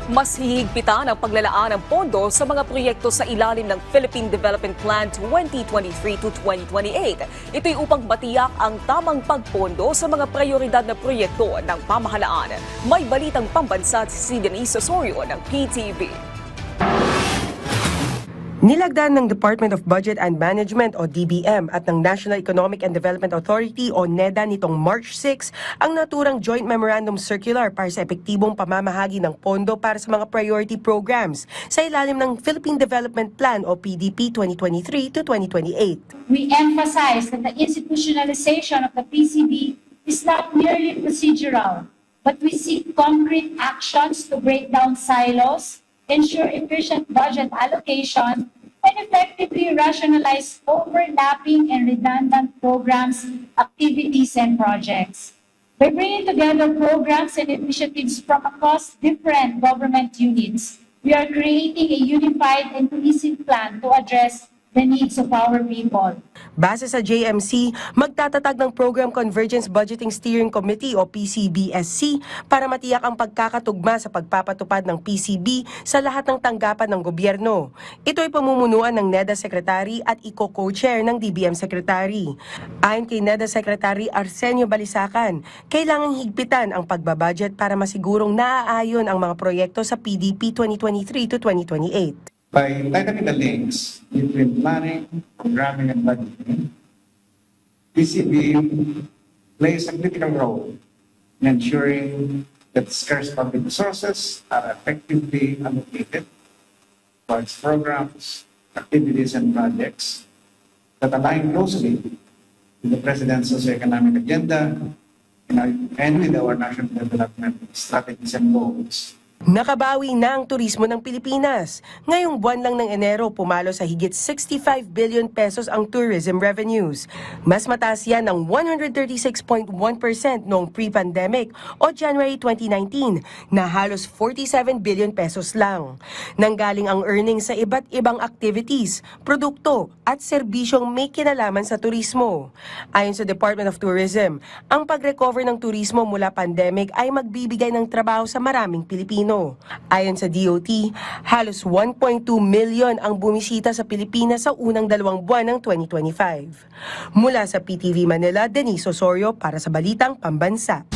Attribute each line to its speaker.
Speaker 1: Mas hihigpitan ang paglalaan ng pondo sa mga proyekto sa ilalim ng Philippine Development Plan 2023 to 2028. Ito'y upang matiyak ang tamang pagpondo sa mga prioridad na proyekto ng pamahalaan. May balitang pambansa si Denise Osorio ng PTV.
Speaker 2: Nilagdaan ng Department of Budget and Management o DBM at ng National Economic and Development Authority o NEDA nitong March 6 ang naturang Joint Memorandum Circular para sa epektibong pamamahagi ng pondo para sa mga priority programs sa ilalim ng Philippine Development Plan o PDP 2023 to 2028.
Speaker 3: We emphasize that the institutionalization of the PCB is not merely procedural, but we seek concrete actions to break down silos, ensure efficient budget allocation, and effectively rationalize overlapping and redundant programs, activities, and projects. By bringing together programs and initiatives from across different government units, we are creating a unified and cohesive plan to address the needs of our people.
Speaker 2: Base sa JMC, magtatatag ng Program Convergence Budgeting Steering Committee o PCBSC para matiyak ang pagkakatugma sa pagpapatupad ng PCB sa lahat ng tanggapan ng gobyerno. Ito ay pamumunuan ng NEDA Secretary at co-chair ng DBM Secretary. Ayon kay NEDA Secretary Arsenio Balisacan, kailangang higpitan ang pagbabudget para masigurong naaayon ang mga proyekto sa PDP 2023 to 2028.
Speaker 4: By tightening the links between planning, programming, and budgeting, PCB plays a critical role in ensuring that scarce public resources are effectively allocated towards programs, activities, and projects that align closely with the President's socio-economic agenda and with our national development strategies and goals.
Speaker 2: Nakabawi na ang turismo ng Pilipinas. Ngayong buwan lang ng Enero, pumalo sa higit 65 billion pesos ang tourism revenues. Mas mataas yan ng 136.1% noong pre-pandemic o January 2019 na halos 47 billion pesos lang. Nanggaling ang earnings sa iba't ibang activities, produkto at serbisyong may kinalaman sa turismo. Ayon sa Department of Tourism, ang pag-recover ng turismo mula pandemic ay magbibigay ng trabaho sa maraming Pilipino. Ayon sa DOT, halos 1.2 million ang bumisita sa Pilipinas sa unang 2 buwan ng 2025. Mula sa PTV Manila, Denise Osorio para sa Balitang Pambansa.